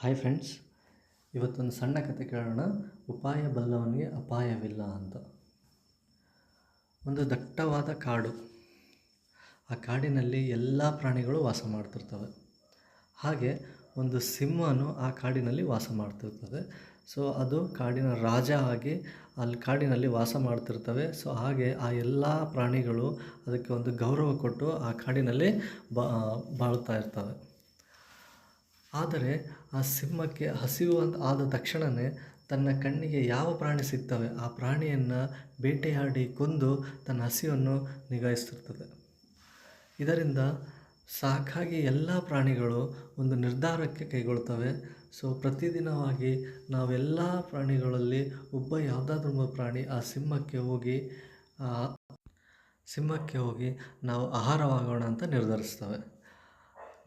Hi friends, ಇವತ್ತೊಂದು ಸಣ್ಣ ಕತೆ ಕೇಳೋಣ. ಉಪಾಯ ಬಲ್ಲವನಿಗೆ ಅಪಾಯವಿಲ್ಲ ಅಂತ. ಒಂದು ದಟ್ಟವಾದ ಕಾಡು. ಆ ಕಾಡಿನಲ್ಲಿ ಎಲ್ಲ ಪ್ರಾಣಿಗಳು ವಾಸ ಮಾಡ್ತಿರ್ತವೆ. ಹಾಗೆ ಒಂದು ಸಿಂಹನು ಆ ಕಾಡಿನಲ್ಲಿ ವಾಸ ಮಾಡ್ತಿರ್ತದೆ. ಸೊ ಅದು ಕಾಡಿನ ರಾಜ ಆಗಿ ಅಲ್ಲಿ ಕಾಡಿನಲ್ಲಿ ವಾಸ ಮಾಡ್ತಿರ್ತವೆ. ಸೊ ಹಾಗೆ ಆ ಎಲ್ಲ ಪ್ರಾಣಿಗಳು ಅದಕ್ಕೆ ಒಂದು ಗೌರವ ಕೊಟ್ಟು ಆ ಕಾಡಿನಲ್ಲಿ ಬಾಳ್ತಾ ಇರ್ತವೆ. ಆದರೆ ಆ ಸಿಂಹಕ್ಕೆ ಹಸಿವು ಅಂತ ಆದ ತಕ್ಷಣವೇ ತನ್ನ ಕಣ್ಣಿಗೆ ಯಾವ ಪ್ರಾಣಿ ಸಿಗ್ತವೆ ಆ ಪ್ರಾಣಿಯನ್ನು ಬೇಟೆಯಾಡಿ ಕೊಂದು ತನ್ನ ಹಸಿವನ್ನು ನಿಗಾಯಿಸ್ತಿರ್ತದೆ. ಇದರಿಂದ ಸಾಕಾಗಿ ಎಲ್ಲ ಪ್ರಾಣಿಗಳು ಒಂದು ನಿರ್ಧಾರಕ್ಕೆ ಕೈಗೊಳ್ತವೆ. ಸೊ ಪ್ರತಿದಿನವಾಗಿ ನಾವೆಲ್ಲ ಪ್ರಾಣಿಗಳಲ್ಲಿ ಯಾವುದಾದ್ರೂ ಒಬ್ಬ ಪ್ರಾಣಿ ಆ ಸಿಂಹಕ್ಕೆ ಹೋಗಿ ನಾವು ಆಹಾರವಾಗೋಣ ಅಂತ ನಿರ್ಧರಿಸ್ತವೆ.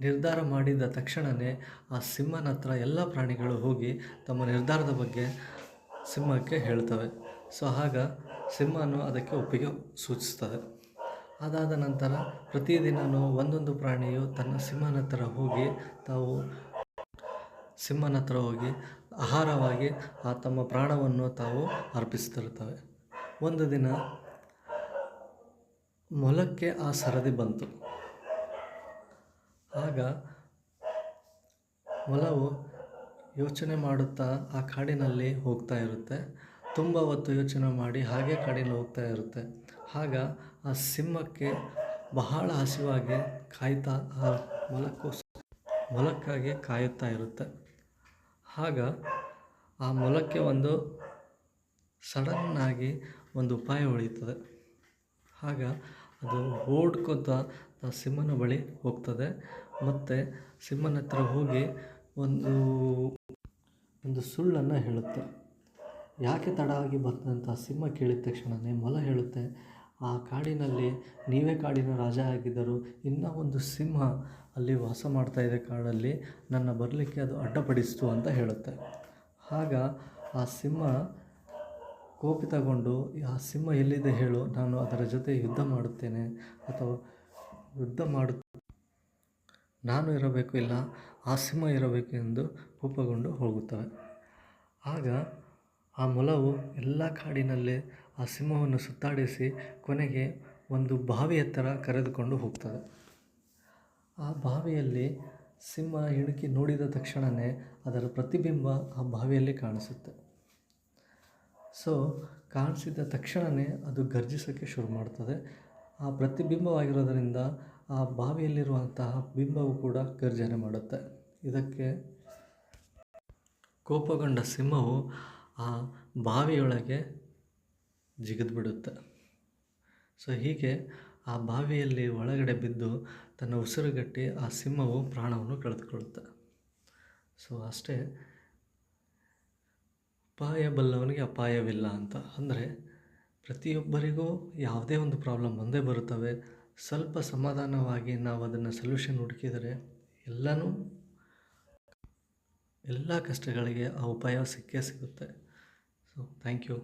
ನಿರ್ಧಾರ ಮಾಡಿದ ತಕ್ಷಣವೇ ಆ ಸಿಂಹನ ಹತ್ರ ಎಲ್ಲ ಪ್ರಾಣಿಗಳು ಹೋಗಿ ತಮ್ಮ ನಿರ್ಧಾರದ ಬಗ್ಗೆ ಸಿಂಹಕ್ಕೆ ಹೇಳ್ತವೆ. ಸೊ ಆಗ ಸಿಂಹನು ಅದಕ್ಕೆ ಒಪ್ಪಿಗೆ ಸೂಚಿಸ್ತದೆ. ಅದಾದ ನಂತರ ಪ್ರತಿದಿನವೂ ಒಂದೊಂದು ಪ್ರಾಣಿಯು ತನ್ನ ಸಿಂಹನ ಹತ್ರ ಹೋಗಿ ಆಹಾರವಾಗಿ ತಮ್ಮ ಪ್ರಾಣವನ್ನು ತಾವು ಅರ್ಪಿಸ್ತಿರ್ತವೆ. ಒಂದು ದಿನ ಮೊಲಕ್ಕೆ ಆ ಸರದಿ ಬಂತು. ಆಗ ಮೊಲವು ಯೋಚನೆ ಮಾಡುತ್ತಾ ಆ ಕಾಡಿನಲ್ಲಿ ಹೋಗ್ತಾ ಇರುತ್ತೆ. ತುಂಬ ಹೊತ್ತು ಯೋಚನೆ ಮಾಡಿ ಹಾಗೆ ಕಾಡಿನಲ್ಲಿ ಹೋಗ್ತಾ ಇರುತ್ತೆ. ಆಗ ಆ ಸಿಂಹಕ್ಕೆ ಬಹಳ ಹಸಿವಾಗಿ ಕಾಯ್ತಾ ಆ ಮೊಲಕ್ಕಾಗಿ ಕಾಯುತ್ತಾ ಇರುತ್ತೆ. ಆಗ ಆ ಮೊಲಕ್ಕೆ ಒಂದು ಸಡನ್ನಾಗಿ ಒಂದು ಉಪಾಯ ಉಳಿಯುತ್ತದೆ. ಆಗ ಅದು ಓಡ್ಕೊತಾ ಸಿಂಹನ ಬಳಿ ಹೋಗ್ತದೆ ಮತ್ತು ಸಿಂಹನ ಹತ್ರ ಹೋಗಿ ಒಂದು ಸುಳ್ಳನ್ನು ಹೇಳುತ್ತೆ. ಯಾಕೆ ತಡ ಆಗಿ ಬಂದಂಥ ಸಿಂಹ ಕೇಳಿದ ತಕ್ಷಣವೇ ಮೊಲ ಹೇಳುತ್ತೆ, ಆ ಕಾಡಿನಲ್ಲಿ ನೀವೇ ಕಾಡಿನ ರಾಜ ಆಗಿದ್ದರು, ಇನ್ನೂ ಒಂದು ಸಿಂಹ ಅಲ್ಲಿ ವಾಸ ಮಾಡ್ತಾಯಿದೆ ಕಾಡಲ್ಲಿ, ನನ್ನ ಬರಲಿಕ್ಕೆ ಅದು ಅಡ್ಡಪಡಿಸ್ತು ಅಂತ ಹೇಳುತ್ತೆ. ಆಗ ಆ ಸಿಂಹ ಕೋಪಿತಗೊಂಡು, ಆ ಸಿಂಹ ಎಲ್ಲಿದೆ ಹೇಳು, ನಾನು ಅದರ ಜೊತೆ ಯುದ್ಧ ಮಾಡುತ್ತೇನೆ ಅಥವಾ ನಾನು ಇರಬೇಕು, ಇಲ್ಲ ಆ ಸಿಂಹ ಇರಬೇಕು ಎಂದು ಕೋಪಗೊಂಡು ಹೋಗುತ್ತವೆ. ಆಗ ಆ ಮೊಲವು ಎಲ್ಲ ಕಾಡಿನಲ್ಲಿ ಆ ಸಿಂಹವನ್ನು ಸುತ್ತಾಡಿಸಿ ಕೊನೆಗೆ ಒಂದು ಬಾವಿ ಹತ್ತಿರ ಕರೆದುಕೊಂಡು ಹೋಗ್ತದೆ. ಆ ಬಾವಿಯಲ್ಲಿ ಸಿಂಹ ಇಣುಕಿ ನೋಡಿದ ತಕ್ಷಣವೇ ಅದರ ಪ್ರತಿಬಿಂಬ ಆ ಬಾವಿಯಲ್ಲಿ ಕಾಣಿಸುತ್ತೆ. ಸೊ ಕಾಣಿಸಿದ ತಕ್ಷಣವೇ ಅದು ಗರ್ಜಿಸೋಕ್ಕೆ ಶುರು ಮಾಡ್ತದೆ. ಆ ಪ್ರತಿಬಿಂಬವಾಗಿರೋದರಿಂದ ಆ ಬಾವಿಯಲ್ಲಿರುವಂತಹ ಬಿಂಬವು ಕೂಡ ಗರ್ಜನೆ ಮಾಡುತ್ತೆ. ಇದಕ್ಕೆ ಕೋಪಗೊಂಡ ಸಿಂಹವು ಆ ಬಾವಿಯೊಳಗೆ ಜಿಗಿದ್ಬಿಡುತ್ತೆ. ಸೊ ಹೀಗೆ ಆ ಬಾವಿಯಲ್ಲಿ ಒಳಗಡೆ ಬಿದ್ದು ತನ್ನ ಉಸಿರುಗಟ್ಟಿ ಆ ಸಿಂಹವು ಪ್ರಾಣವನ್ನು ಕಳೆದುಕೊಳ್ಳುತ್ತೆ. ಸೊ ಅಷ್ಟೇ, ಉಪಾಯ ಬಲ್ಲವನಿಗೆ ಅಪಾಯವಿಲ್ಲ ಅಂತ. ಅಂದರೆ ಪ್ರತಿಯೊಬ್ಬರಿಗೂ ಯಾವುದೇ ಒಂದು ಪ್ರಾಬ್ಲಮ್ ಬಂದೇ ಬರುತ್ತವೆ. ಸ್ವಲ್ಪ ಸಮಾಧಾನವಾಗಿ ನಾವು ಅದನ್ನು ಸೊಲ್ಯೂಷನ್ ಹುಡುಕಿದರೆ ಎಲ್ಲ ಕಷ್ಟಗಳಿಗೆ ಆ ಉಪಾಯ ಸಿಕ್ಕೇ ಸಿಗುತ್ತೆ. So thank you.